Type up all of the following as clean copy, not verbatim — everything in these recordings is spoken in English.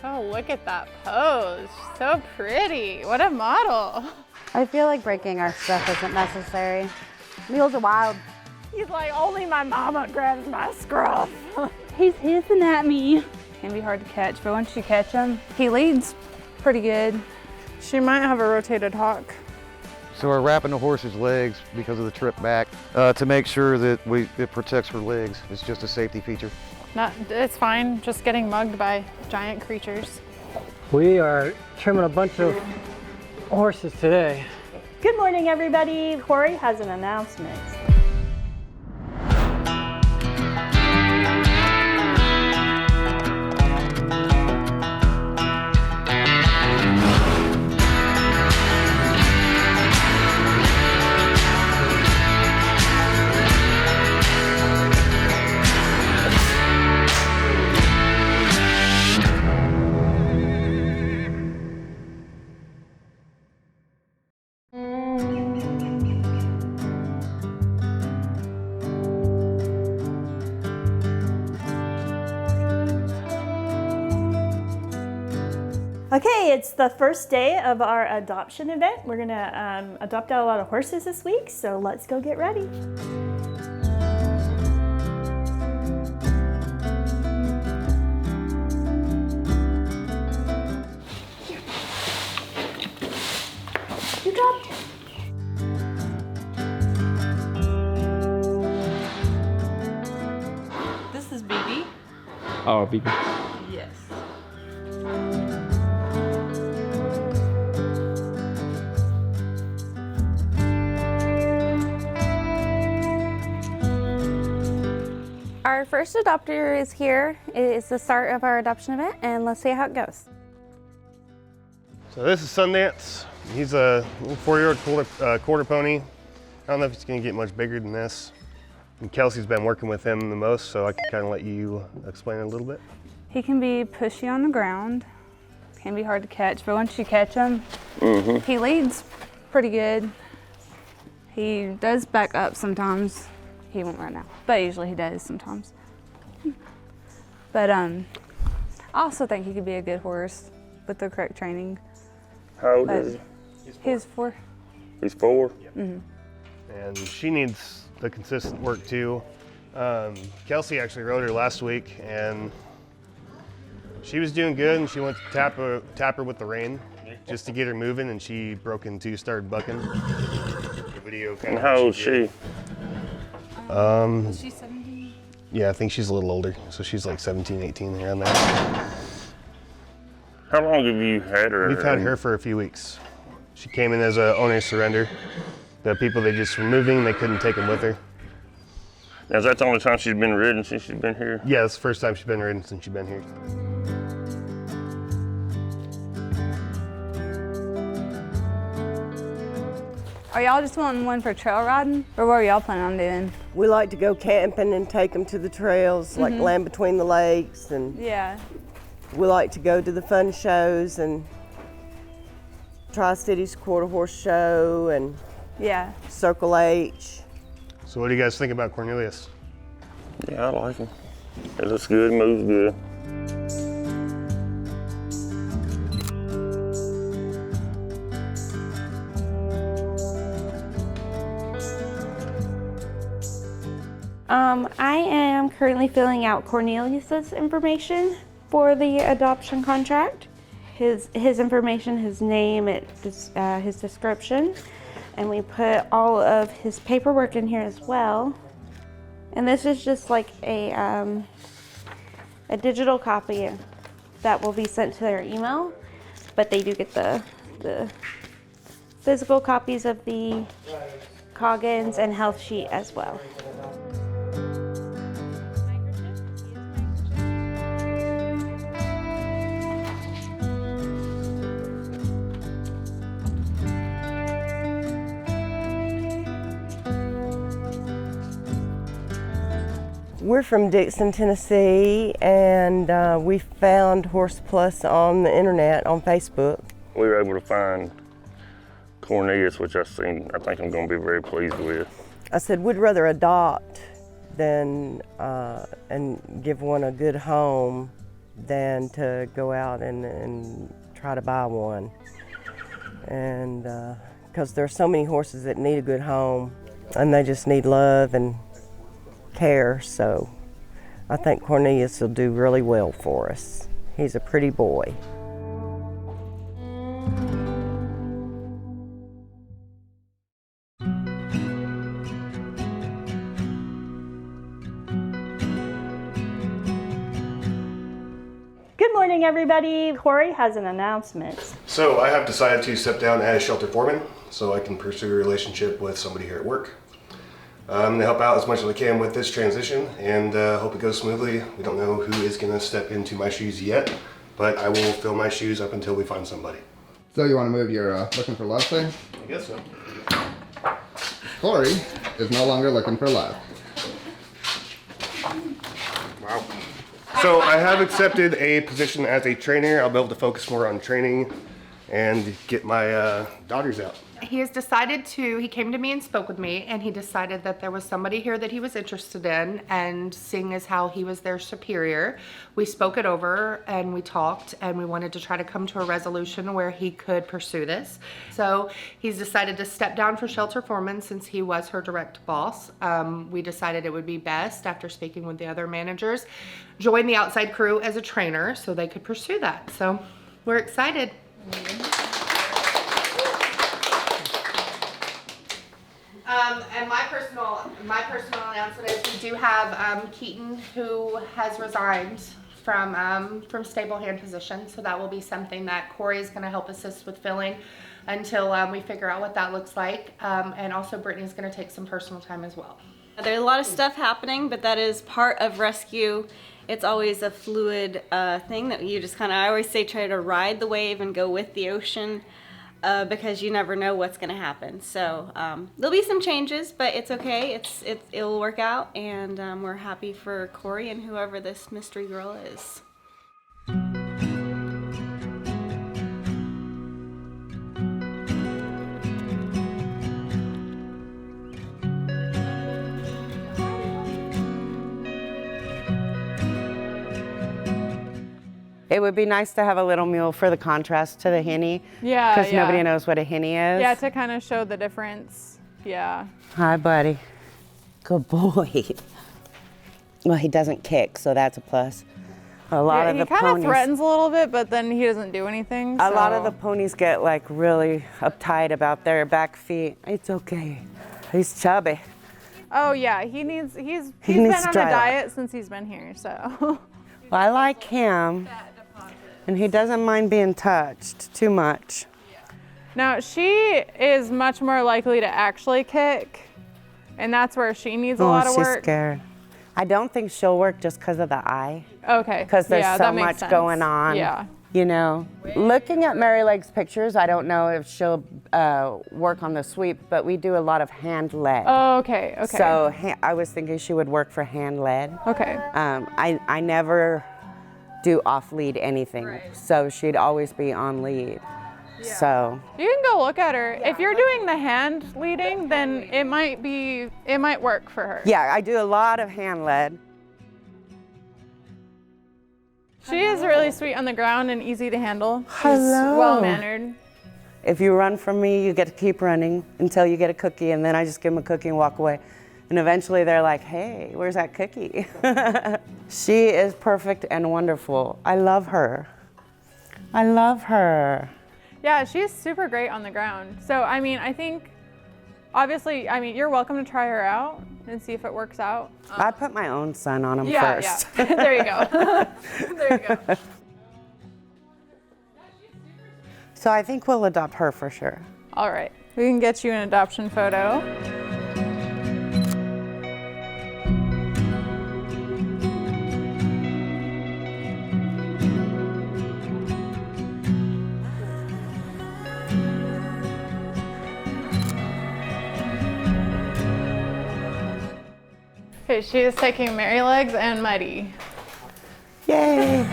Oh, look at that pose. So pretty. What a model. I feel like breaking our stuff isn't necessary. Mules are wild. He's like, only my mama grabs my scruff. He's hissing at me. Can be hard to catch, but once you catch him, he leads pretty good. She might have a rotated hock. So we're wrapping the horse's legs because of the trip back to make sure that it protects her legs. It's just a safety feature. It's fine, just getting mugged by giant creatures. We are trimming a bunch of horses today. Good morning, everybody. Kory has an announcement. Okay, it's the first day of our adoption event. We're gonna adopt out a lot of horses this week, so let's go get ready. You dropped. This is BB. Oh, BB. Yes. Our first adopter is here. It is the start of our adoption event, and let's see how it goes. So this is Sundance. He's a 4-year-old quarter pony. I don't know if he's gonna get much bigger than this. And Kelsey's been working with him the most, so I can kind of let you explain it a little bit. He can be pushy on the ground, can be hard to catch, but once you catch him, he leads pretty good. He does back up sometimes. He won't right now, but usually he does sometimes. But I also think he could be a good horse with the correct training. How old is he? He's 4. He's 4? And she needs the consistent work too. Kelsey actually rode her last week and she was doing good, and she went to tap her with the rein just to get her moving, and she broke in 2, started bucking. The video kind of. How old is she? Is she 17? Yeah, I think she's a little older, so she's like 17, 18, around there. How long have you had her? We've had her for a few weeks. She came in as an owner surrender. The people, they just were moving, they couldn't take them with her. Now, is that the only time she's been ridden since she's been here? Yeah, it's the first time she's been ridden since she's been here. Are y'all just wanting one for trail riding, or what are y'all planning on doing? We like to go camping and take them to the trails, like Land Between the Lakes, and Yeah. we like to go to the fun shows and Tri-Cities Quarter Horse Show and Yeah. Circle H. So what do you guys think about Cornelius? Yeah, I like him. It looks good, moves good. I am currently filling out Cornelius's information for the adoption contract. His information, his name, his description, and we put all of his paperwork in here as well. And this is just like a digital copy that will be sent to their email, but they do get the physical copies of the Coggins and health sheet as well. We're from Dixon, Tennessee, and we found Horse Plus on the internet, on Facebook. We were able to find Cornelius, which I think I'm going to be very pleased with. I said we'd rather adopt than and give one a good home than to go out and try to buy one. And because there's so many horses that need a good home and they just need love and care, so I think Cornelius will do really well for us. He's a pretty boy. Good morning, everybody. Kory has an announcement. So I have decided to step down as shelter foreman so I can pursue a relationship with somebody here at work. I'm going to help out as much as I can with this transition and hope it goes smoothly. We don't know who is going to step into my shoes yet, but I will fill my shoes up until we find somebody. So you want to move your looking for love thing? I guess so. Kory is no longer looking for love. Wow. So I have accepted a position as a trainer. I'll be able to focus more on training and get my daughters out. He has decided he came to me and spoke with me, and he decided that there was somebody here that he was interested in, and seeing as how he was their superior, we spoke it over and we talked, and we wanted to try to come to a resolution where he could pursue this. So he's decided to step down for shelter foreman since he was her direct boss. We decided it would be best, after speaking with the other managers, join the outside crew as a trainer so they could pursue that. So we're excited. And my personal announcement is we do have Keaton, who has resigned from stable hand position, so that will be something that Kory is going to help assist with filling until we figure out what that looks like. And also Brittany's going to take some personal time as well. There's a lot of stuff happening, but that is part of rescue. It's always a fluid thing that you just kind of, I always say, try to ride the wave and go with the ocean. Because you never know what's going to happen. So there'll be some changes, but it's okay. It'll work out, and we're happy for Kory and whoever this mystery girl is. It would be nice to have a little mule for the contrast to the Henny. Yeah, because nobody knows what a Henny is. Yeah, to kind of show the difference. Yeah. Hi, buddy. Good boy. Well, he doesn't kick, so that's a plus. A lot of the ponies. He kind of threatens a little bit, but then he doesn't do anything. A lot of the ponies get like really uptight about their back feet. It's okay. He's chubby. Oh yeah, he's been on a diet since he's been here, so. Well, I like him. And he doesn't mind being touched too much. Now, she is much more likely to actually kick, and that's where she needs a lot of work. She's scared. I don't think she'll work just because of the eye. Okay. Because there's so much going on. Yeah. You know, looking at Mary Leg's pictures, I don't know if she'll work on the sweep, but we do a lot of hand led. Oh, okay, okay. So I was thinking she would work for hand led. Okay. I never do off lead anything, so she'd always be on lead. Yeah. So you can go look at her. If you're doing the hand leading, then it might work for her. Yeah, I do a lot of hand led. She is really sweet on the ground and easy to handle. She's Hello. well-mannered. If you run from me, you get to keep running until you get a cookie, and then I just give them a cookie and walk away. And eventually they're like, hey, where's that cookie? She is perfect and wonderful. I love her. I love her. Yeah, she's super great on the ground. So, I mean, I think, obviously, I mean, you're welcome to try her out and see if it works out. I put my own son on him first. Yeah, there you go. There you go. So I think we'll adopt her for sure. All right, we can get you an adoption photo. Okay, she is taking Mary Legs and Muddy. Yay!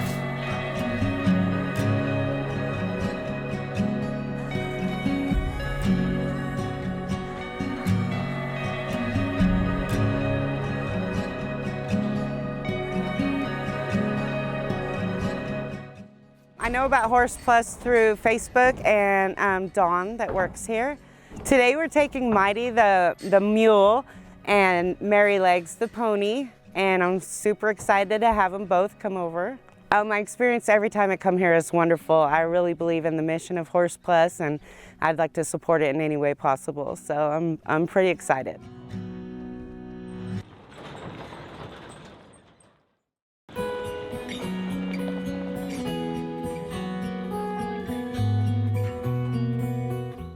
know about Horse Plus through Facebook and Dawn that works here. Today we're taking Mighty, the mule, and Mary Legs, the pony, and I'm super excited to have them both come over. My experience every time I come here is wonderful. I really believe in the mission of Horse Plus, and I'd like to support it in any way possible. So I'm pretty excited.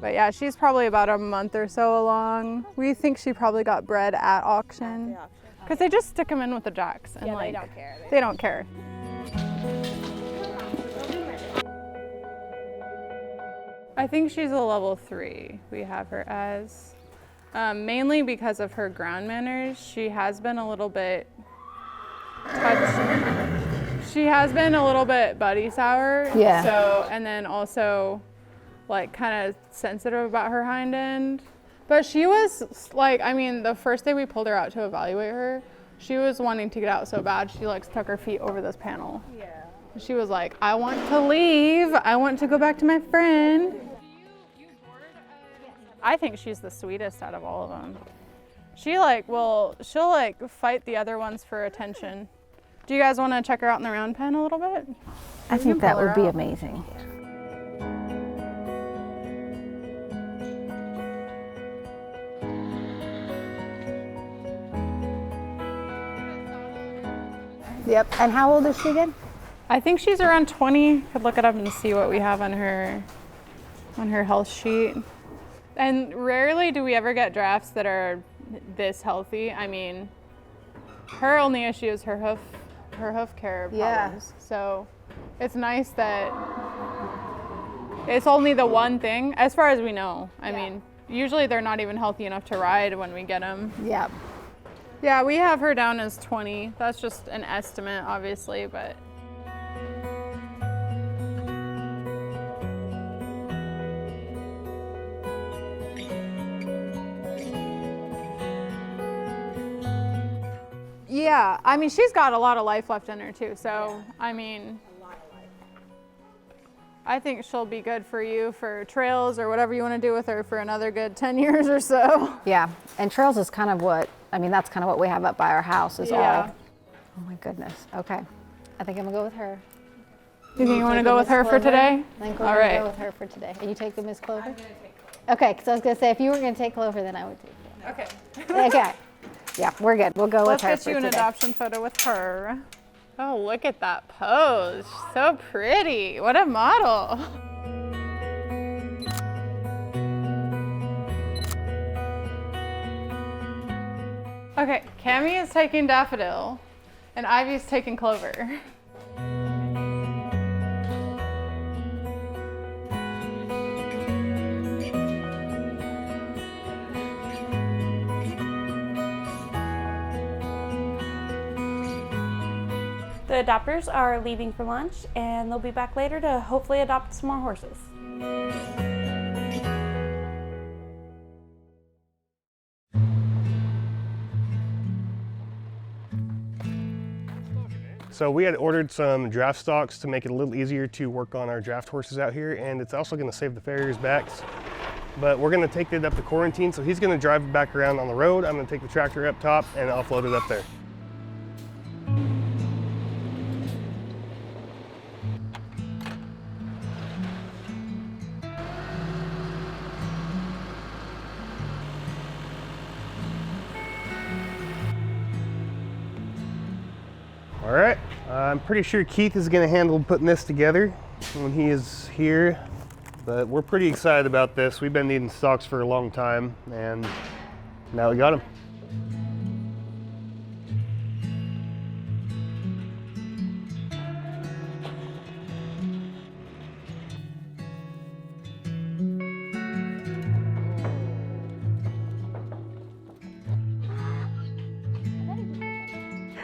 But yeah, she's probably about a month or so along. We think she probably got bred at auction. Because they just stick them in with the jacks. And like, they don't care. They don't care. I think she's a level 3, we have her as. Mainly because of her ground manners. She has been a little bit She has been a little bit buddy sour. Yeah. So, and then also like kind of sensitive about her hind end. But she was like, I mean, the first day we pulled her out to evaluate her, she was wanting to get out so bad. She like stuck her feet over this panel. Yeah. She was like, I want to leave. I want to go back to my friend. I think she's the sweetest out of all of them. She like, well, she'll like fight the other ones for attention. Do you guys want to check her out in the round pen a little bit? I think that would be amazing. Yep. And how old is she again? I think she's around 20. Could look it up and see what we have on her health sheet. And rarely do we ever get drafts that are this healthy. I mean, her only issue is her hoof care problems. Yeah. So it's nice that it's only the one thing, as far as we know. I mean, usually they're not even healthy enough to ride when we get them. Yep. Yeah, we have her down as 20. That's just an estimate, obviously, but. Yeah, I mean, she's got a lot of life left in her too, so, I mean, I think she'll be good for you for trails or whatever you want to do with her for another good 10 years or so. Yeah, and trails is kind of what, I mean, that's kind of what we have up by our house is all. Oh my goodness, okay. I think I'm gonna go with her. You think you want to go with her for today? I think we're gonna go with her for today. Are you taking Miss Clover? I'm gonna take her. Okay, because I was gonna say, if you were gonna take Clover, then I would take her. Okay. Okay. Yeah, we're good. We'll go with her Let's for get you an today. adoption photo with her. Oh, look at that pose. She's so pretty. What a model. Okay, Cammie is taking Daffodil, and Ivy's taking Clover. The adopters are leaving for lunch and they'll be back later to hopefully adopt some more horses. So we had ordered some draft stocks to make it a little easier to work on our draft horses out here, and it's also going to save the farrier's backs. But we're going to take it up to quarantine, so he's going to drive it back around on the road. I'm going to take the tractor up top and offload it up there. All right, I'm pretty sure Keith is going to handle putting this together when he is here, but we're pretty excited about this. We've been needing stocks for a long time, and now we got them.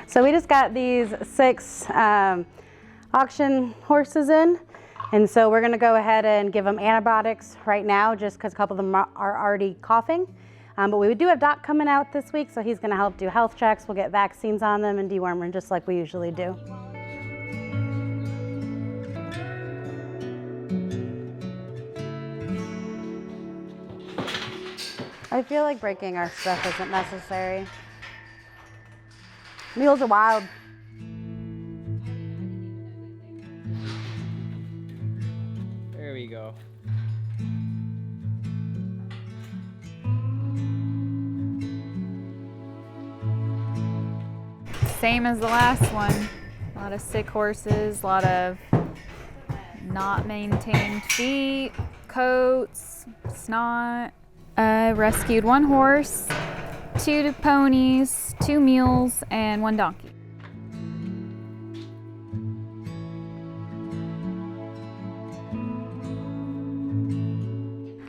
So we just got these 6 auction horses in, and so we're gonna go ahead and give them antibiotics right now just because a couple of them are already coughing. But we do have Doc coming out this week, so he's gonna help do health checks. We'll get vaccines on them and deworm them just like we usually do. I feel like breaking our stuff isn't necessary. Mules are wild. There we go. Same as the last one. A lot of sick horses, a lot of not maintained feet, coats, snot. Rescued 1 horse, 2 ponies, 2 mules, and 1 donkey.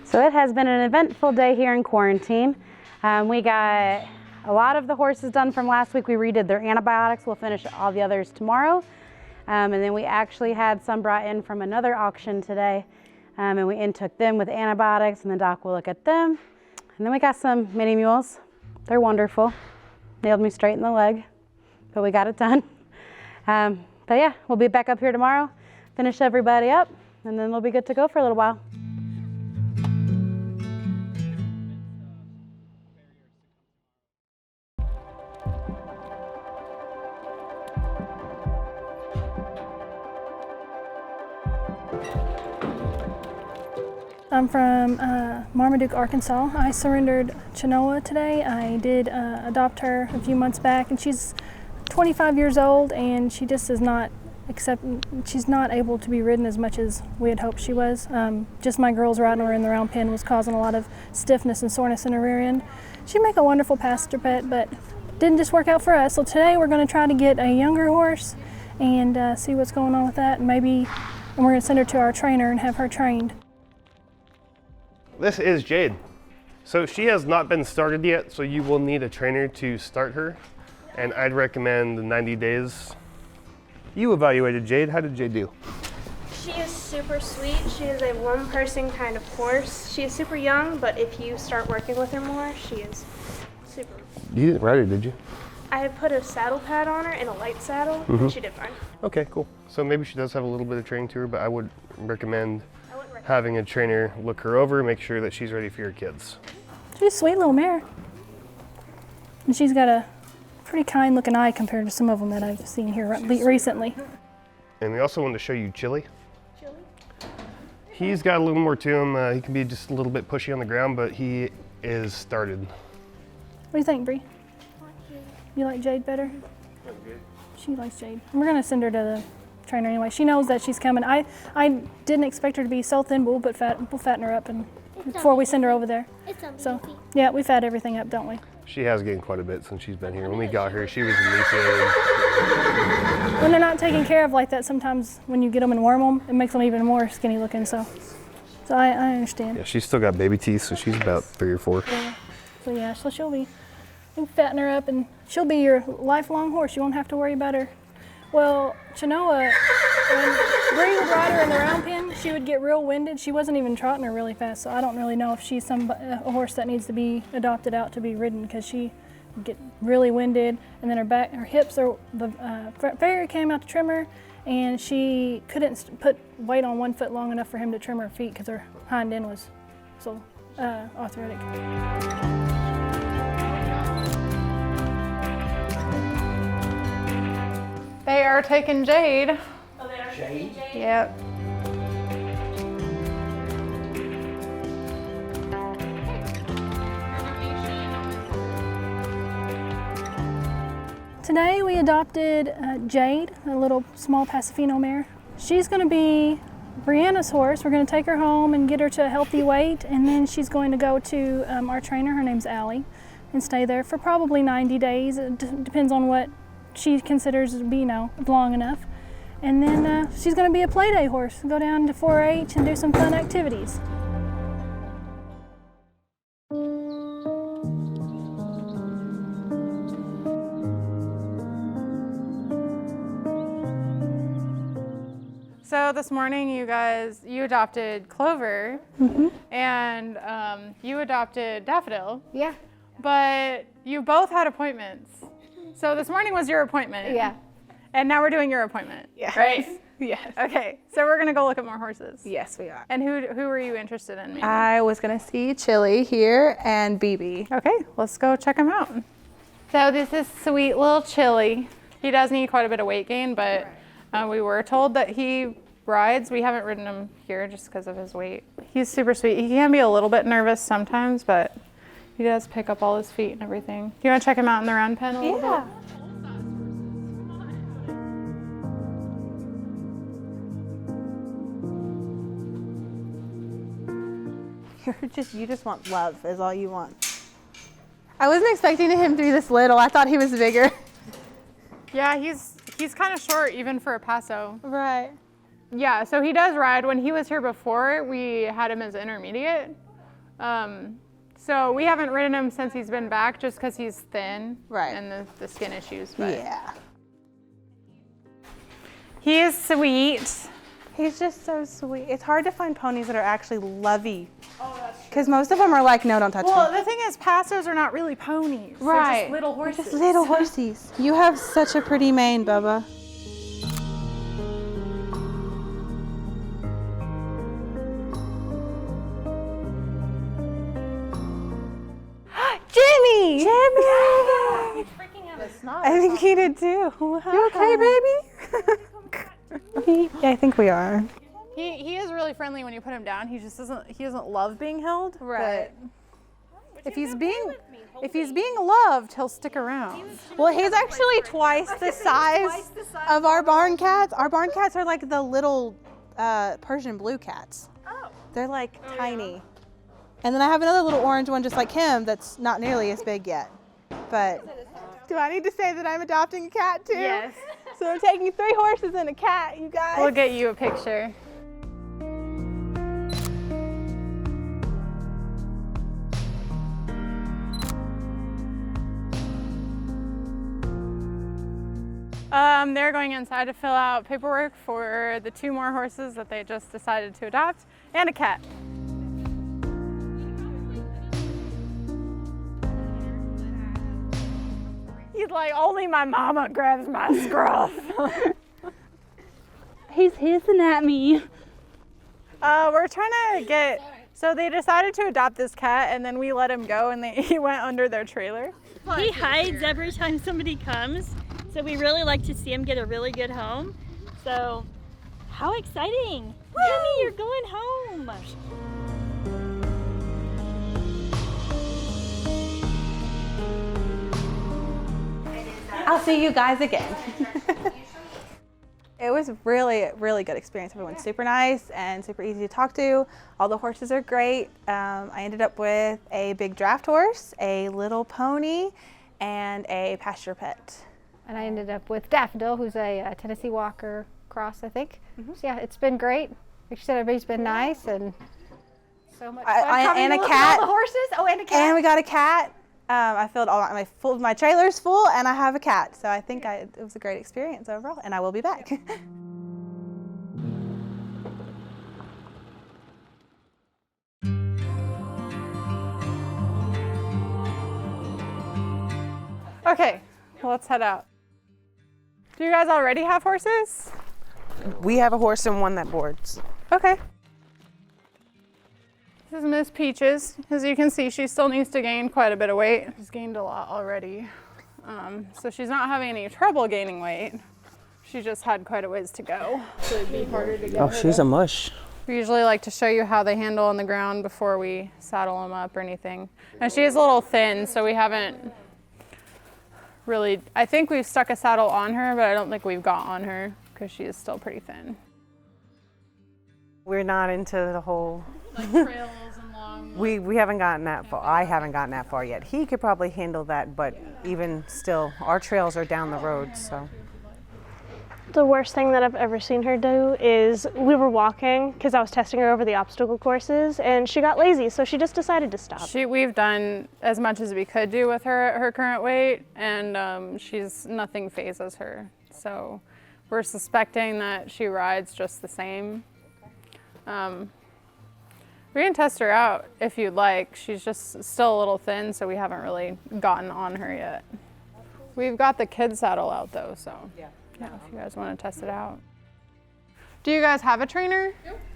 So it has been an eventful day here in quarantine. We got a lot of the horses done from last week. We redid their antibiotics. We'll finish all the others tomorrow. And then we actually had some brought in from another auction today. And we intook them with antibiotics, and the doc will look at them. And then we got some mini mules. They're wonderful. Nailed me straight in the leg, but we got it done. But yeah, we'll be back up here tomorrow, finish everybody up, and then we'll be good to go for a little while. I'm from Marmaduke, Arkansas. I surrendered Chenoa today. I did adopt her a few months back, and she's 25 years old, and she just does not she's not able to be ridden as much as we had hoped she was. Just my girls riding her in the round pen was causing a lot of stiffness and soreness in her rear end. She'd make a wonderful passenger pet, but didn't just work out for us. So today we're going to try to get a younger horse and see what's going on with that, and we're going to send her to our trainer and have her trained. This is Jade. So she has not been started yet, so you will need a trainer to start her. And I'd recommend 90 days. You evaluated Jade. How did Jade do? She is super sweet. She is a one-person kind of horse. She is super young, but if you start working with her more, she is super. You didn't ride her, did you? I have put a saddle pad on her and a light saddle, and she did fine. Okay, cool. So maybe she does have a little bit of training to her, but I would recommend having a trainer look her over, make sure that she's ready for your kids. She's a sweet little mare. And she's got a pretty kind looking eye compared to some of them that I've seen here recently. And we also wanted to show you Chili. He's got a little more to him. He can be just a little bit pushy on the ground, but he is started. What do you think, Bree? You like Jade better? She likes Jade. And we're gonna send her to the trainer anyway. She knows that she's coming. I didn't expect her to be so thin, but we'll fatten her up and before we send her over there. So yeah, we fat everything up, don't we? She has gained quite a bit since she's been here. When we got her, she was emaciated. When they're not taken care of like that, sometimes when you get them and worm them, it makes them even more skinny looking. So I understand. Yeah, she's still got baby teeth, so she's about 3 or 4. Yeah. So yeah, so she'll be, we fatten her up and she'll be your lifelong horse. You won't have to worry about her. Well, Chenoa, when Bree would ride her in the round pen, she would get real winded. She wasn't even trotting her really fast, so I don't really know if she's a horse that needs to be adopted out to be ridden, because she would get really winded, and then her hips, the farrier came out to trim her, and she couldn't put weight on one foot long enough for him to trim her feet because her hind end was so arthritic. They are taking Jade. Oh, they are taking Jade? Yep. Today we adopted Jade, a little small Pasifino mare. She's going to be Brianna's horse. We're going to take her home and get her to a healthy weight, and then she's going to go to our trainer, her name's Allie, and stay there for probably 90 days. It depends on what she considers to be, long enough. And then she's going to be a play day horse, go down to 4-H and do some fun activities. So this morning you adopted Clover, and you adopted Daffodil. Yeah. But you both had appointments. So this morning was your appointment. Yeah. And now we're doing your appointment. Yeah. Right? Yes. Okay, so we're gonna go look at more horses. Yes, we are. And who were you interested in? Maybe? I was gonna see Chili here and BB. Okay, let's go check him out. So this is sweet little Chili. He does need quite a bit of weight gain, but we were told that he rides. We haven't ridden him here just because of his weight. He's super sweet. He can be a little bit nervous sometimes, but he does pick up all his feet and everything. Do you want to check him out in the round pen a little bit? You just want love is all you want. I wasn't expecting him to be this little. I thought he was bigger. Yeah, he's kind of short even for a Paso. Right. Yeah, so he does ride. When he was here before, we had him as intermediate. So we haven't ridden him since he's been back just because he's thin. Right. And the skin issues. But Yeah. he is sweet. He's just so sweet. It's hard to find ponies that are actually lovey. Oh, that's true. Because most of them are like, no, don't touch Well, me. the thing is, Pasos are not really ponies. Right. They're just little horses. Just little horsies. You have such a pretty mane, Bubba. Jimmy! Jimmy! He's freaking out a snot. I think he did too. You okay, baby? Yeah, I think we are. He is really friendly when you put him down. He just doesn't love being held. Right. But if he's being loved, he'll stick around. Well, he's actually twice the size of our barn cats. Our barn cats are like the little Persian blue cats. Oh. They're like tiny. And then I have another little orange one just like him that's not nearly as big yet. But do I need to say that I'm adopting a cat too? Yes. So I'm taking 3 horses and a cat, you guys. We'll get you a picture. They're going inside to fill out paperwork for the 2 more horses that they just decided to adopt, and a cat. He's like, only my mama grabs my scruff. He's hissing at me. We're trying to get, so they decided to adopt this cat and then we let him go and he went under their trailer. He hides every time somebody comes, so we really like to see him get a really good home. So, how exciting! Jimmy, you're going home! I'll see you guys again. It was really, really good experience. Everyone's super nice and super easy to talk to. All the horses are great. I ended up with a big draft horse, a little pony, and a pasture pet. And I ended up with Daffodil, who's a Tennessee Walker cross, I think. So yeah, it's been great. Like you said, everybody's been nice and so much fun. And a Look at cat. all the horses. Oh, and a cat. And we got a cat. I filled all my trailer's full, and I have a cat. So I think it was a great experience overall, and I will be back. Okay, well, let's head out. Do you guys already have horses? We have a horse and one that boards. Okay. This is Miss Peaches. As you can see, she still needs to gain quite a bit of weight. She's gained a lot already. So she's not having any trouble gaining weight. She just had quite a ways to go. So it'd be harder to get Oh, her she's to- a mush. We usually like to show you how they handle on the ground before we saddle them up or anything. And she is a little thin, so we haven't really, I think we've stuck a saddle on her, but I don't think we've got on her because she is still pretty thin. We're not into the whole. Like trails and long. We haven't gotten that far. I haven't gotten that far yet. He could probably handle that, but even still, our trails are down the road, so. The worst thing that I've ever seen her do is we were walking because I was testing her over the obstacle courses and she got lazy, so she just decided to stop. We've done as much as we could do with her at her current weight, and nothing phases her. So we're suspecting that she rides just the same. We can test her out if you'd like. She's just still a little thin, so we haven't really gotten on her yet. We've got the kid saddle out though, so yeah, if you guys want to test it out. Do you guys have a trainer?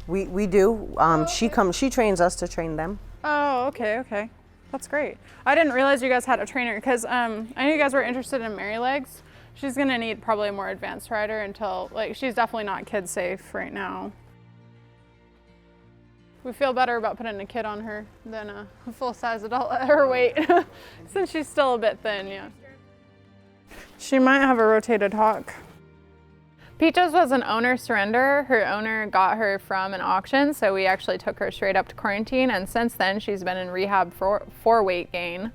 We do. She trains us to train them. Oh, okay. That's great. I didn't realize you guys had a trainer because I know you guys were interested in Mary Legs. She's gonna need probably a more advanced rider until, like, she's definitely not kid safe right now. We feel better about putting a kid on her than a full-size adult at her weight, since she's still a bit thin, yeah. She might have a rotated hock. Peaches was an owner surrender. Her owner got her from an auction, so we actually took her straight up to quarantine, and since then she's been in rehab for weight gain.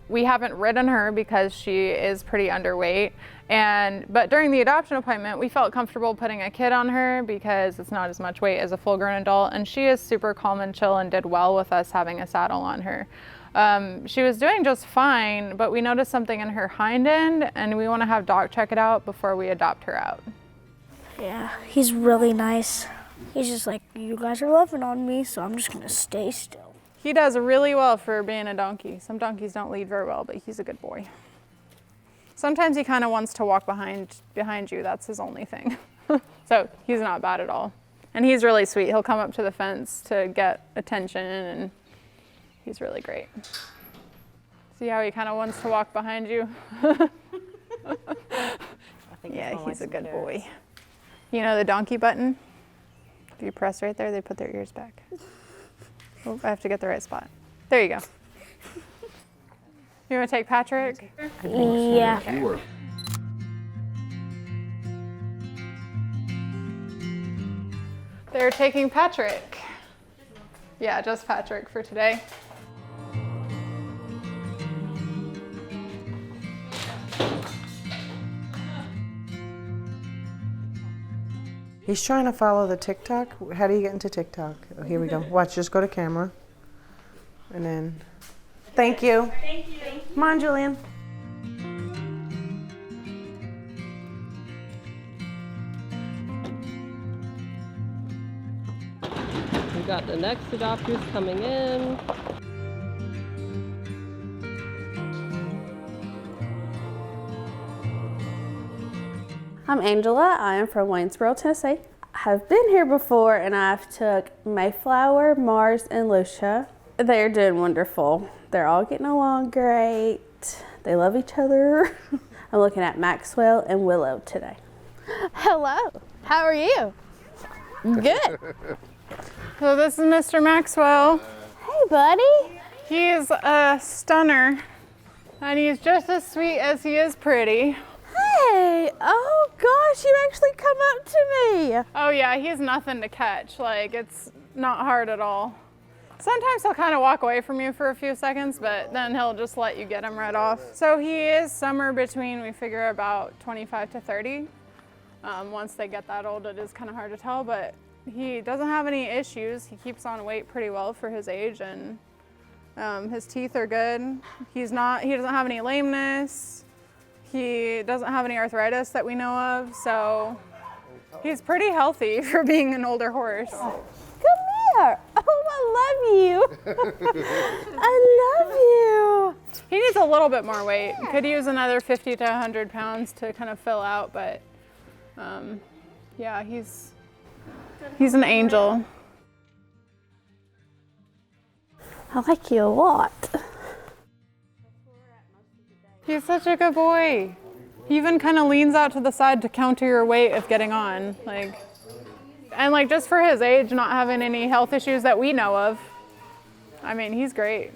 We haven't ridden her because she is pretty underweight, but during the adoption appointment we felt comfortable putting a kid on her because it's not as much weight as a full-grown adult, and she is super calm and chill and did well with us having a saddle on her. She was doing just fine, but we noticed something in her hind end, and we want to have Doc check it out before we adopt her out. Yeah, he's really nice. He's just like, you guys are loving on me, so I'm just gonna stay still. He does really well for being a donkey. Some donkeys don't lead very well, but he's a good boy. Sometimes he kind of wants to walk behind you. That's his only thing. So he's not bad at all. And he's really sweet. He'll come up to the fence to get attention, and he's really great. See how he kind of wants to walk behind you? Yeah, he's a good boy. You know the donkey button? If you press right there, they put their ears back. Oh, I have to get the right spot. There you go. You want to take Patrick? Yeah. Okay. They're taking Patrick. Yeah, just Patrick for today. He's trying to follow the TikTok. How do you get into TikTok? Oh, here we go. Watch, just go to camera. And then, thank you. Thank you. Come on, Julian. We got the next adopters coming in. I'm Angela. I am from Waynesboro, Tennessee. I have been here before, and I've took Mayflower, Mars, and Lucia. They're doing wonderful. They're all getting along great. They love each other. I'm looking at Maxwell and Willow today. Hello. How are you? Good. So this is Mr. Maxwell. Hey, buddy. He's a stunner, and he's just as sweet as he is pretty. Hey, oh gosh, you actually come up to me. Oh yeah, he's nothing to catch. Like, it's not hard at all. Sometimes he'll kind of walk away from you for a few seconds, but then he'll just let you get him right off. So he is somewhere between, we figure, about 25 to 30. Once they get that old, it is kind of hard to tell, but he doesn't have any issues. He keeps on weight pretty well for his age, and his teeth are good. He doesn't have any lameness. He doesn't have any arthritis that we know of, so he's pretty healthy for being an older horse. Come here. Oh, I love you. I love you. He needs a little bit more weight. Could use another 50 to 100 pounds to kind of fill out, but yeah, he's an angel. I like you a lot. He's such a good boy. He even kind of leans out to the side to counter your weight if getting on. And just for his age, not having any health issues that we know of. I mean, he's great.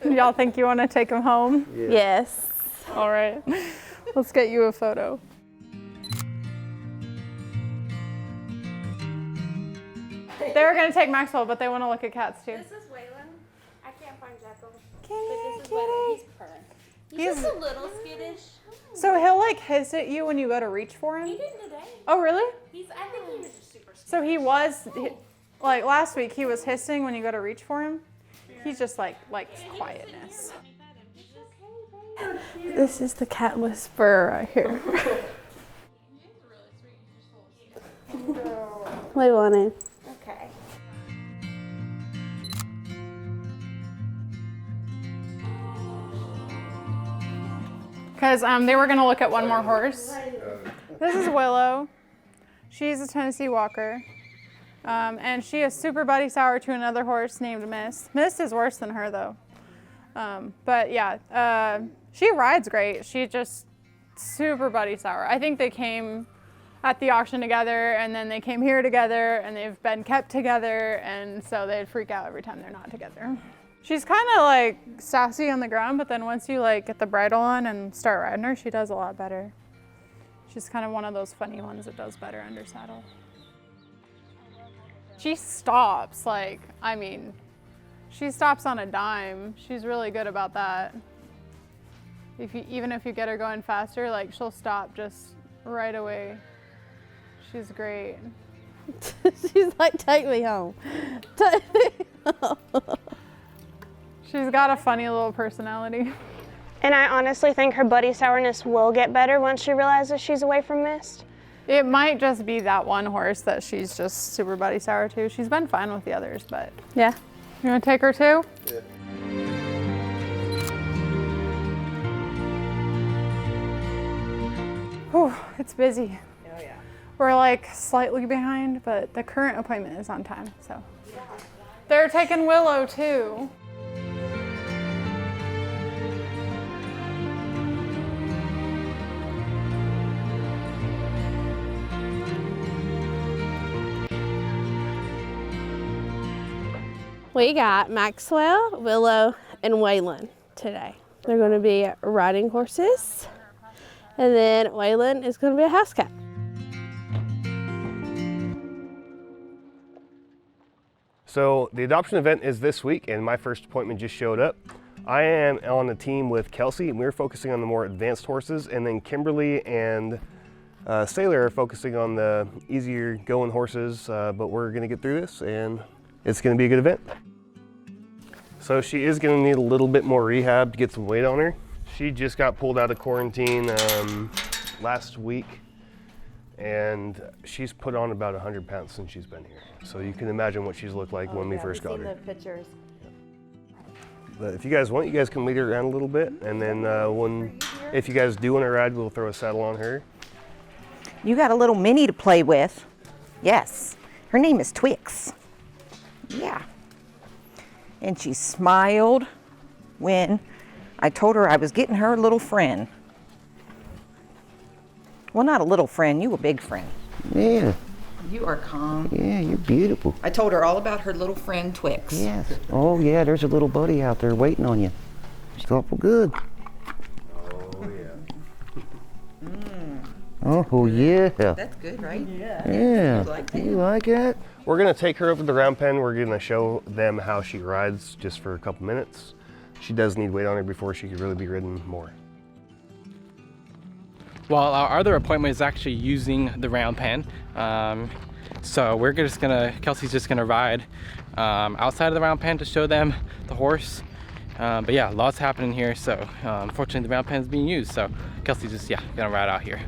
Y'all think you want to take him home? Yeah. Yes. All right. Let's get you a photo. They were going to take Maxwell, but they want to look at cats too. This is Waylon. I can't find Jackal. Kitty. He's just a little skittish. So he'll hiss at you when you go to reach for him? He did today. Oh, really? I think he was just super skittish. So he was, last week he was hissing when you go to reach for him? He's just likes quietness. This is the cat whisperer right here. We want it. Okay. Because they were going to look at one more horse. This is Willow. She's a Tennessee Walker. And she is super buddy sour to another horse named Mist. Mist is worse than her though. But yeah, she rides great. She's just super buddy sour. I think they came at the auction together and then they came here together and they've been kept together, and so they'd freak out every time they're not together. She's kind of like sassy on the ground, but then once you like get the bridle on and start riding her, she does a lot better. She's kind of one of those funny ones that does better under saddle. She stops, like, I mean, she stops on a dime. She's really good about that. Even if you get her going faster, like she'll stop just right away. She's great. She's like, take me home. Take me home. She's got a funny little personality. And I honestly think her buddy sourness will get better once she realizes she's away from Mist. It might just be that one horse that she's just super buddy sour to. She's been fine with the others, but. Yeah. You wanna take her too? Yeah. Whew, it's busy. Oh yeah. We're like slightly behind, but the current appointment is on time, so. They're taking Willow too. We got Maxwell, Willow, and Waylon today. They're going to be riding horses, and then Waylon is going to be a house cat. So the adoption event is this week, and my first appointment just showed up. I am on the team with Kelsey, and we're focusing on the more advanced horses, and then Kimberly and Saylor are focusing on the easier going horses, but we're gonna get through this, and it's gonna be a good event. So she is gonna need a little bit more rehab to get some weight on her. She just got pulled out of quarantine last week, and she's put on about 100 pounds since she's been here. So you can imagine what she's looked like when we first got her. I've seen the pictures. But if you guys want, you guys can lead her around a little bit, and then if you guys do want to ride, we'll throw a saddle on her. You got a little mini to play with. Yes, her name is Twix. Yeah. And she smiled when I told her I was getting her a little friend. Well, not a little friend, you a big friend. Yeah. You are calm. Yeah, you're beautiful. I told her all about her little friend Twix. Yes. Oh, yeah, there's a little buddy out there waiting on you. It's awful good. Oh, yeah. Oh, yeah. That's good, right? Yeah. You like that? You like it? We're gonna take her over to the round pen. We're gonna show them how she rides just for a couple minutes. She does need weight on her before she could really be ridden more. Well, our other appointment is actually using the round pen. So we're just gonna, Kelsey's just gonna ride outside of the round pen to show them the horse. But yeah, lots happening here. So unfortunately the round pen is being used. So Kelsey's just, yeah, gonna ride out here.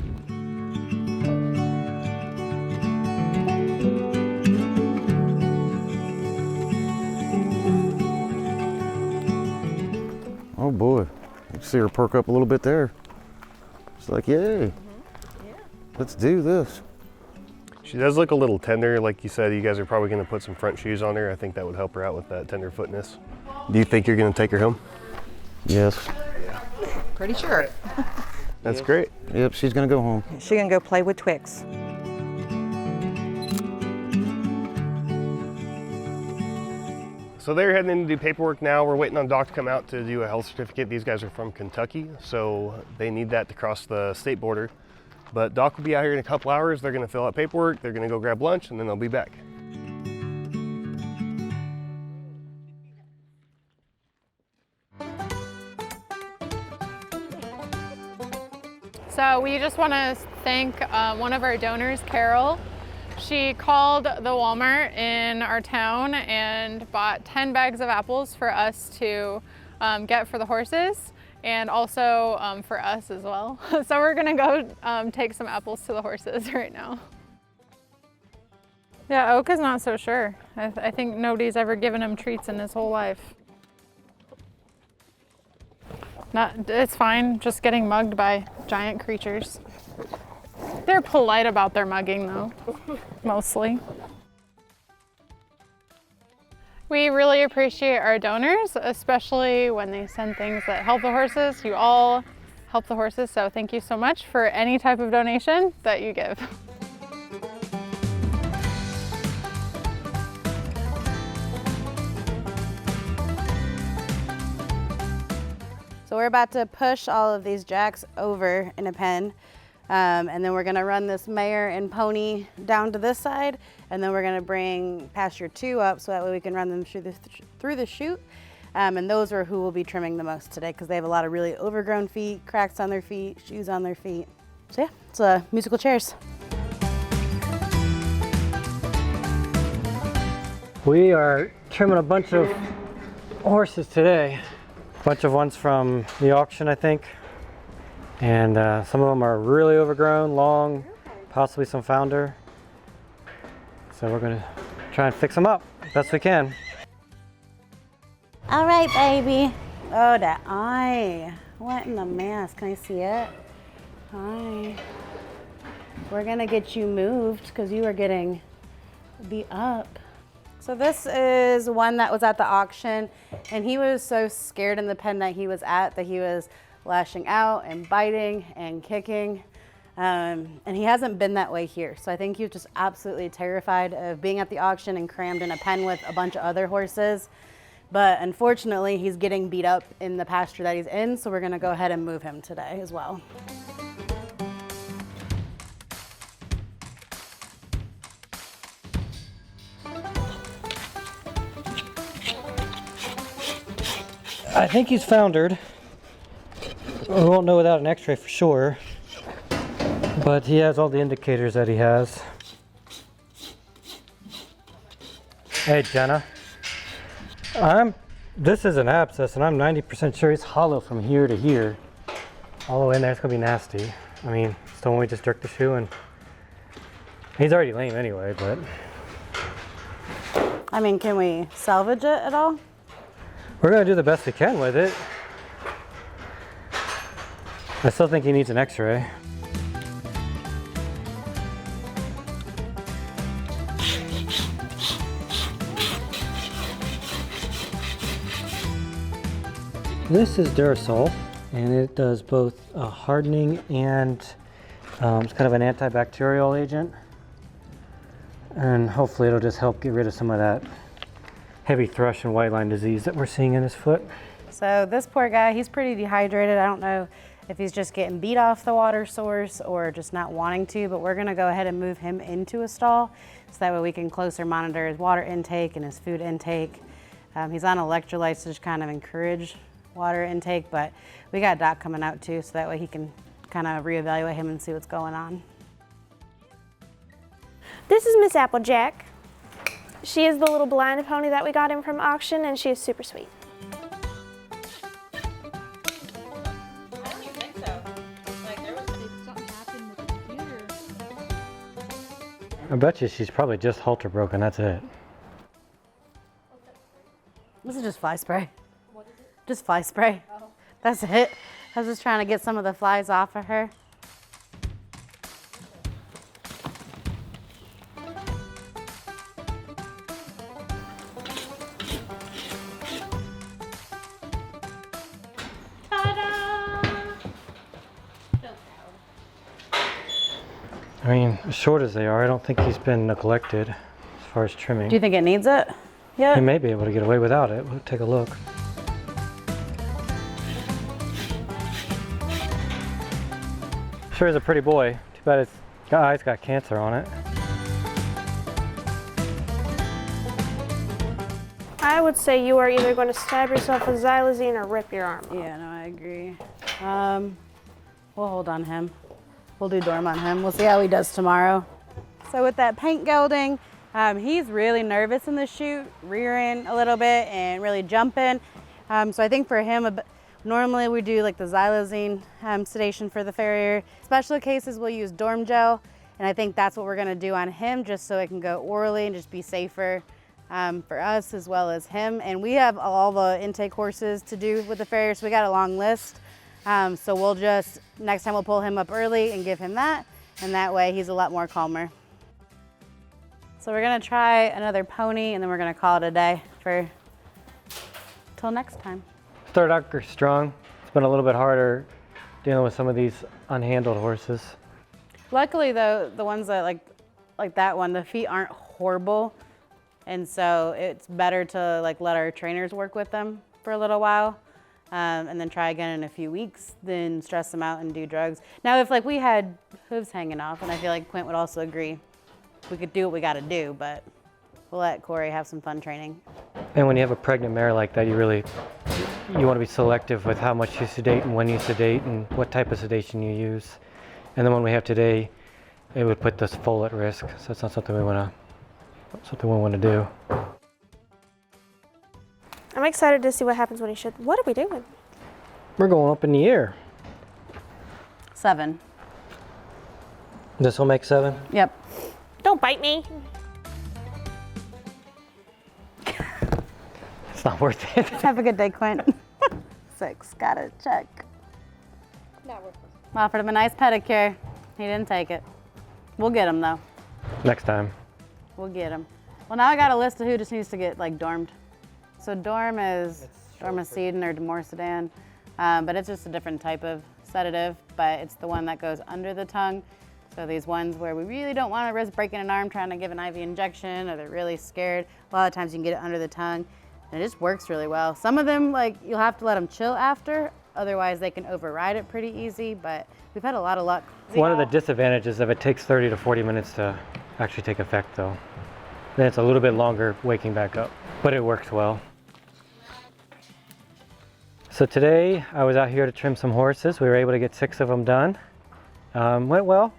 Oh, boy. You can see her perk up a little bit there. It's like, yay. Yeah. Let's do this. She does look a little tender. Like you said, you guys are probably gonna put some front shoes on her. I think that would help her out with that tender footness. Do you think you're gonna take her home? Yes. Yeah. Pretty sure. That's great. Yep, she's gonna go home. She's gonna go play with Twix. So they're heading in to do paperwork now. We're waiting on Doc to come out to do a health certificate. These guys are from Kentucky, so they need that to cross the state border. But Doc will be out here in a couple hours. They're gonna fill out paperwork, they're gonna go grab lunch, and then they'll be back. So we just want to thank one of our donors, Carol. She called the Walmart in our town and bought 10 bags of apples for us to get for the horses, and also for us as well. So we're gonna go take some apples to the horses right now. Yeah, Oak is not so sure. I think nobody's ever given him treats in his whole life. It's fine, just getting mugged by giant creatures. They're polite about their mugging though, mostly. We really appreciate our donors, especially when they send things that help the horses. You all help the horses, so thank you so much for any type of donation that you give. So we're about to push all of these jacks over in a pen. And then we're gonna run this mare and pony down to this side, and then we're gonna bring pasture 2 up so that way we can run them through the chute. And those are who will be trimming the most today because they have a lot of really overgrown feet, cracks on their feet, shoes on their feet. So yeah, it's musical chairs. We are trimming a bunch of horses today. A bunch of ones from the auction, I think. And some of them are really overgrown, long, possibly some founder. So we're gonna try and fix them up best we can. All right, baby. Oh, that eye. What in the mess? Can I see it? Hi. We're gonna get you moved because you are getting beat up. So this is one that was at the auction, and he was so scared in the pen that he was at that he was lashing out and biting and kicking. And he hasn't been that way here. So I think he was just absolutely terrified of being at the auction and crammed in a pen with a bunch of other horses. But unfortunately, he's getting beat up in the pasture that he's in, so we're gonna go ahead and move him today as well. I think he's foundered. We won't know without an x-ray for sure, but he has all the indicators that he has. Hey Jenna, this is an abscess and I'm 90% sure it's hollow from here to here. All the way in there, it's gonna be nasty. I mean, so when we just jerk the shoe, and he's already lame anyway, but. I mean, can we salvage it at all? We're gonna do the best we can with it. I still think he needs an x-ray. This is Durasol, and it does both hardening and it's kind of an antibacterial agent. And hopefully it'll just help get rid of some of that heavy thrush and white line disease that we're seeing in his foot. So this poor guy, he's pretty dehydrated. I don't know if he's just getting beat off the water source or just not wanting to, but we're gonna go ahead and move him into a stall so that way we can closer monitor his water intake and his food intake. He's on electrolytes to just kind of encourage water intake, but we got Doc coming out too, so that way he can kind of reevaluate him and see what's going on. This is Miss Applejack. She is the little blind pony that we got in from auction, and she is super sweet. I bet you she's probably just halter broken, that's it. This is just fly spray. What is it? Just fly spray. Oh. That's it. I was just trying to get some of the flies off of her. I mean, as short as they are, I don't think he's been neglected as far as trimming. Do you think it needs it? Yeah. He may be able to get away without it. We'll take a look. Sure is a pretty boy. Too bad his eye's got cancer on it. I would say you are either going to stab yourself with xylazine or rip your arm off. Yeah, no, I agree. We'll hold on him. We'll do Dorm on him. We'll see how he does tomorrow. So with that paint gelding, he's really nervous in the chute, rearing a little bit and really jumping. So I think for him, normally we do like the xylazine sedation for the farrier. Special cases we'll use Dorm gel, and I think that's what we're gonna do on him just so it can go orally and just be safer for us as well as him. And we have all the intake horses to do with the farrier, so we got a long list. So we'll just, next time we'll pull him up early and give him that. and that way he's a lot more calmer. So we're gonna try another pony and then we're gonna call it a day for till next time. Third Dr. Strong. It's been a little bit harder dealing with some of these unhandled horses. Luckily though, the ones that like that one, the feet aren't horrible. And so it's better to like let our trainers work with them for a little while and then try again in a few weeks, then stress them out and do drugs. Now if like we had hooves hanging off, and I feel like Quint would also agree, we could do what we gotta do, but we'll let Kory have some fun training. And when you have a pregnant mare like that, you want to be selective with how much you sedate and when you sedate and what type of sedation you use. And the one we have today, it would put this foal at risk, so it's not something we want to do. I'm excited to see what happens when he should. What are we doing? We're going up in the air. 7. This will make 7? Yep. Don't bite me. It's not worth it. Have a good day, Quint. 6, got it, check. Not worth it. Offered him a nice pedicure. He didn't take it. We'll get him though. Next time. We'll get him. Well, now I got a list of who just needs to get like dormed. So dorm is dormacedin or demorcidan, but it's just a different type of sedative, but it's the one that goes under the tongue. So these ones where we really don't want to risk breaking an arm trying to give an IV injection, or they're really scared, a lot of times you can get it under the tongue, and it just works really well. Some of them, like, you'll have to let them chill after, otherwise they can override it pretty easy, but we've had a lot of luck. One of the disadvantages of it takes 30 to 40 minutes to actually take effect though. Then it's a little bit longer waking back up, but it works well. So today I was out here to trim some horses. We were able to get 6 of them done. Went well.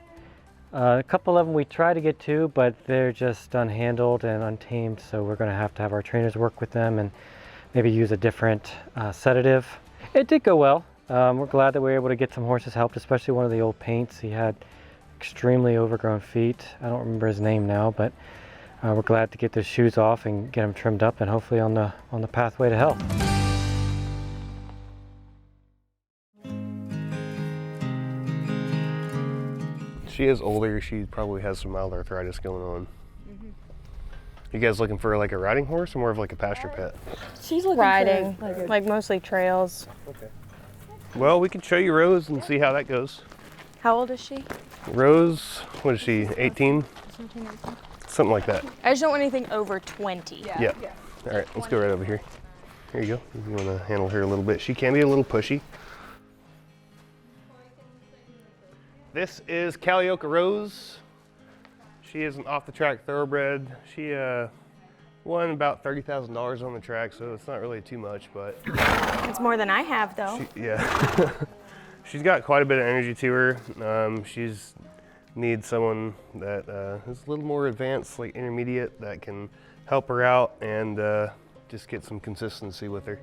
A couple of them we tried to get to, but they're just unhandled and untamed, so we're going to have our trainers work with them and maybe use a different sedative. It did go well. We're glad that we were able to get some horses helped, especially one of the old paints. He had extremely overgrown feet. I don't remember his name now, but we're glad to get those shoes off and get him trimmed up and hopefully on the pathway to health. She is older. She probably has some mild arthritis going on. You guys looking for like a riding horse or more of like a pasture pet? She's looking riding, for like mostly trails. Okay. Well, we can show you Rose and see how that goes. How old is she? Rose, what is she, 18? 17, 18. Something like that. I just don't want anything over 20. Yeah. All right, let's go right over here. Here you go. You want to handle her a little bit. She can be a little pushy. This is Calliope Rose. She is an off-the-track thoroughbred. She won about $30,000 on the track, so it's not really too much, but... It's more than I have, though. Yeah. She's got quite a bit of energy to her. She's needs someone that is a little more advanced, like intermediate, that can help her out and just get some consistency with her.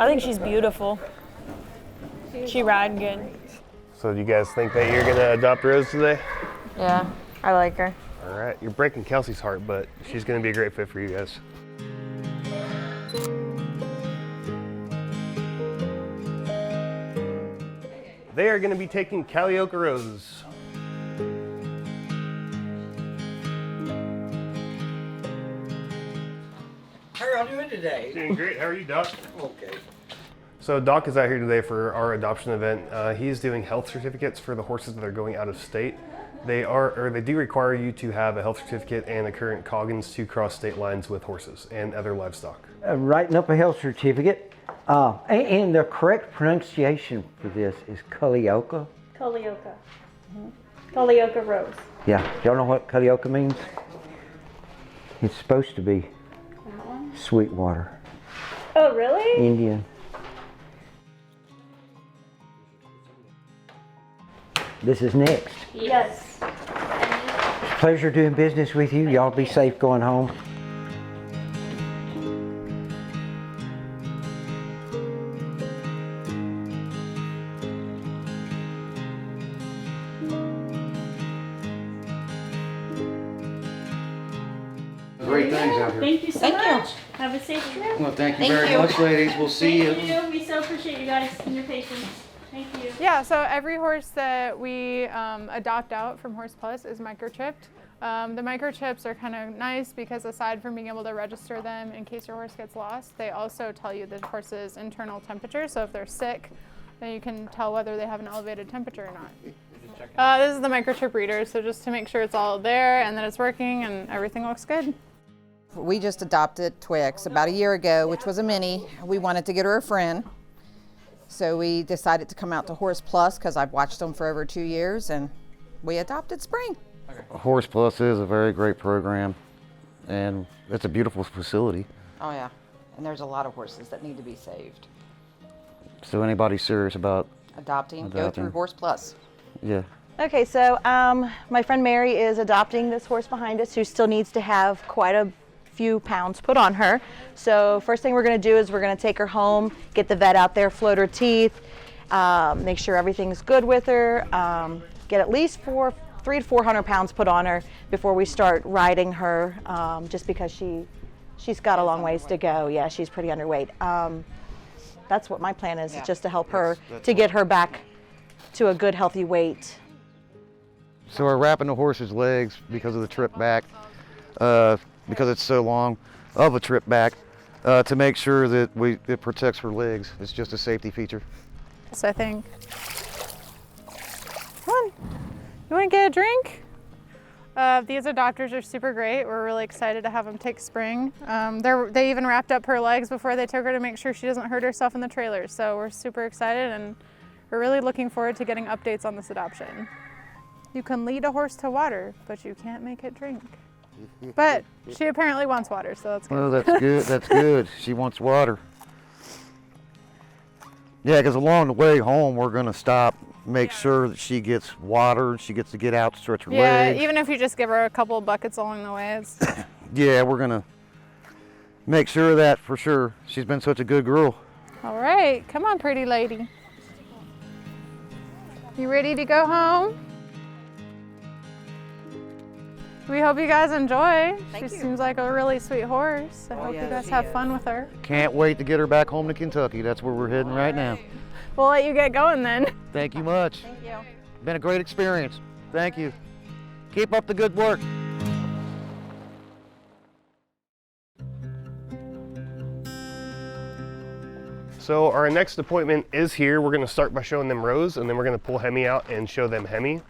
I think she's beautiful. She rides good. So do you guys think that you're gonna adopt Rose today? Yeah, I like her. All right, you're breaking Kelsey's heart, but she's gonna be a great fit for you guys. They are gonna be taking Calliope Roses. How are y'all doing today? Doing great. How are you, Doc? Okay. So Doc is out here today for our adoption event. He's doing health certificates for the horses that are going out of state. They do require you to have a health certificate and a current Coggins to cross state lines with horses and other livestock. Writing up a health certificate. And the correct pronunciation for this is Calliope. Calliope. Calliope Rose. Yeah, y'all know what Calliope means? It's supposed to be Sweetwater. Oh, really? Indian. This is next. Yes. Pleasure doing business with you. Y'all be safe going home. things out here. Thank you so Thank you. much. Have a safe trip. Well, thank you Thank very you. much, ladies. We'll see you. Thank you. We so appreciate you guys and your patience. Thank you. Yeah, so every horse that we adopt out from Horse Plus is microchipped. The microchips are kind of nice because aside from being able to register them in case your horse gets lost, they also tell you the horse's internal temperature. So if they're sick, then you can tell whether they have an elevated temperature or not. This is the microchip reader, so just to make sure it's all there and that it's working and everything looks good. We just adopted Twix about a year ago, which was a mini. We wanted to get her a friend. So we decided to come out to Horse Plus because I've watched them for over 2 years, and we adopted Spring. Horse Plus is a very great program, and it's a beautiful facility. Oh yeah, and there's a lot of horses that need to be saved. So anybody serious about Adopting. Go through Horse Plus. Yeah. Okay, so my friend Mary is adopting this horse behind us who still needs to have quite a few pounds put on her. So first thing we're going to do is we're going to take her home, get the vet out there, float her teeth, make sure everything's good with her, get at least 300 to 400 pounds put on her before we start riding her, just because she's got a long ways to go. Yeah, she's pretty underweight. That's what my plan is, just to help her to get her back to a good healthy weight. So we're wrapping the horse's legs because of the trip back, because it's so long of a trip back, to make sure that it protects her legs. It's just a safety feature. So I think. Come on, you want to get a drink? These adopters are super great. We're really excited to have them take Spring. They even wrapped up her legs before they took her to make sure she doesn't hurt herself in the trailer. So we're super excited and we're really looking forward to getting updates on this adoption. You can lead a horse to water, but you can't make it drink. But she apparently wants water, so that's good. Well, that's good. That's good. She wants water. Yeah, because along the way home, we're going to stop, make sure that she gets water, she gets to get out to stretch her legs. Yeah, even if you just give her a couple of buckets along the way. It's... Yeah, we're going to make sure of that for sure. She's been such a good girl. All right, come on, pretty lady. You ready to go home? We hope you guys enjoy. She seems like a really sweet horse. I hope you guys have fun with her. Can't wait to get her back home to Kentucky. That's where we're heading right now. We'll let you get going then. Thank you much. Thank you. Been a great experience. Thank you. Keep up the good work. So our next appointment is here. We're going to start by showing them Rose, and then we're going to pull Hemi out and show them Hemi.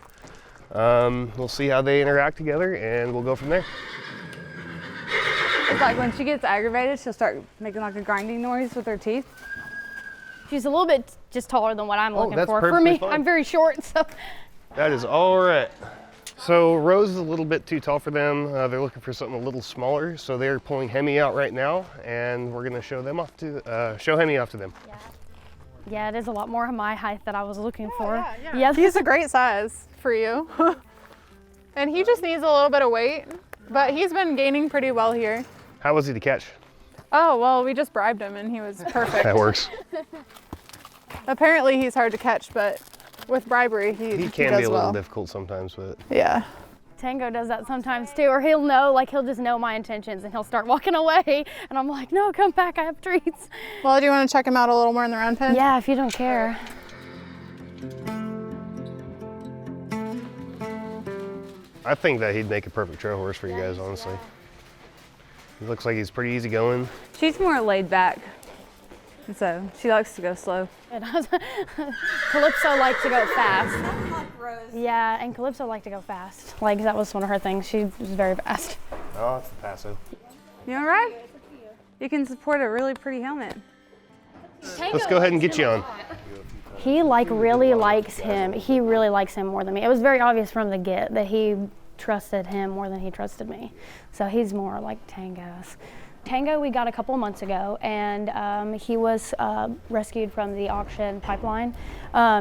We'll see how they interact together, and we'll go from there. It's like when she gets aggravated, she'll start making like a grinding noise with her teeth. She's a little bit just taller than what I'm looking that's for. For perfectly me, fine. I'm very short, so. That is all right. So Rose is a little bit too tall for them. They're looking for something a little smaller, so they're pulling Hemi out right now, and we're going to show them off to show Hemi off to them. Yeah, it is a lot more my height that I was looking for. Yeah. He's a great size for you. And he just needs a little bit of weight, but he's been gaining pretty well here. How was he to catch? Oh, well, we just bribed him and he was perfect. That works. Apparently he's hard to catch, but with bribery, he He does can be a little well. difficult sometimes, but Yeah. Tango does that sometimes too, or he'll know, like he'll just know my intentions and he'll start walking away. And I'm like, no, come back, I have treats. Well, do you want to check him out a little more in the round pen? Yeah, if you don't care. I think that he'd make a perfect trail horse for you guys, honestly. He looks like he's pretty easygoing. She's more laid back, and so she likes to go slow. Calypso likes to go fast. Yeah, and Calypso liked to go fast. Like that was one of her things. She was very fast. Oh, it's Paso. You all right? You can support a really pretty helmet. Let's go ahead and get you on. He really likes him. He really likes him more than me. It was very obvious from the get that he trusted him more than he trusted me. So he's more like Tango's. Tango we got a couple of months ago, and he was rescued from the auction pipeline.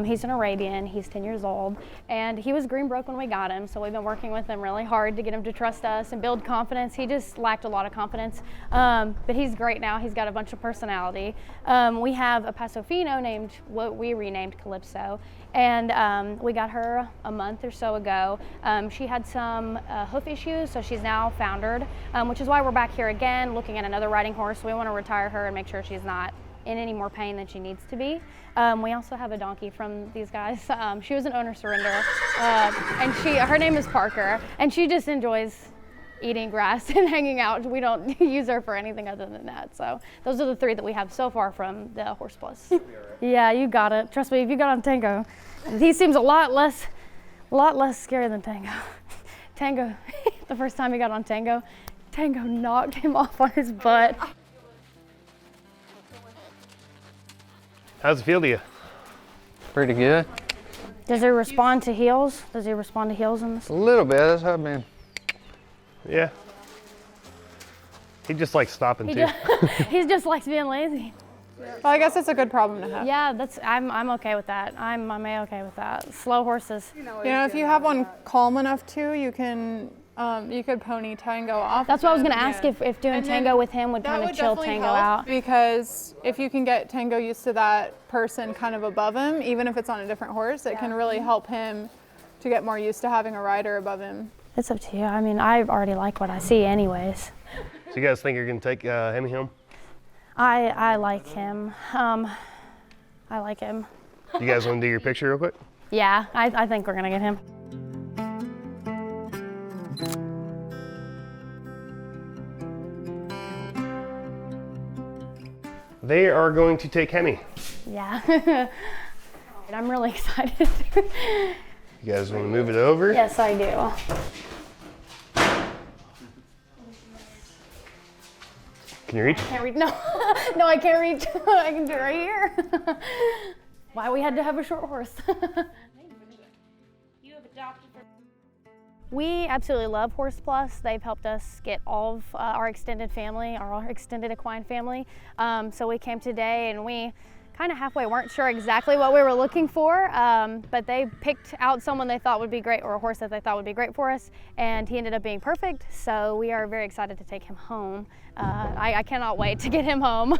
He's an Arabian, he's 10 years old, and he was green broke when we got him, so we've been working with him really hard to get him to trust us and build confidence. He just lacked a lot of confidence, but he's great now. He's got a bunch of personality. We have a Paso Fino named, what we renamed Calypso, and we got her a month or so ago. She had some hoof issues, so she's now foundered, which is why we're back here again looking at another riding horse. We want to retire her and make sure she's not in any more pain than she needs to be. We also have a donkey from these guys. She was an owner surrender, and her name is Parker, and she just enjoys eating grass and hanging out. We don't use her for anything other than that. So those are the 3 that we have so far from the Horse Plus. Yeah, you got it. Trust me, if you got on Tango, he seems a lot less scary than Tango. Tango, the first time he got on Tango knocked him off on his butt. How's it feel to you? Pretty good. Does he respond to heels? Does he respond to heels in this? A little bit, that's how I've been. Yeah. He just likes stopping too. He just likes being lazy. Well, I guess it's a good problem to have. Yeah, I'm okay with that. I'm okay with that. Slow horses. You know, if you have one calm enough too, you could pony Tango off. That's what I was gonna ask, if doing Tango with him would kind of chill Tango out. Because if you can get Tango used to that person kind of above him, even if it's on a different horse, it can really help him to get more used to having a rider above him. It's up to you. I mean, I already like what I see anyways. So you guys think you're gonna take Hemi home? I like him. I like him. You guys want to do your picture real quick? Yeah, I think we're gonna get him. They are going to take Hemi. Yeah. I'm really excited. You guys want to move it over? Yes, I do. Can you reach? Can't reach. No, no, I can't reach. I can do it right here. Why we had to have a short horse. We absolutely love Horse Plus. They've helped us get all of our extended family, our extended equine family. So we came today and we kind of halfway weren't sure exactly what we were looking for, but they picked out someone they thought would be great, or a horse that they thought would be great for us, and he ended up being perfect. So we are very excited to take him home. I cannot wait to get him home.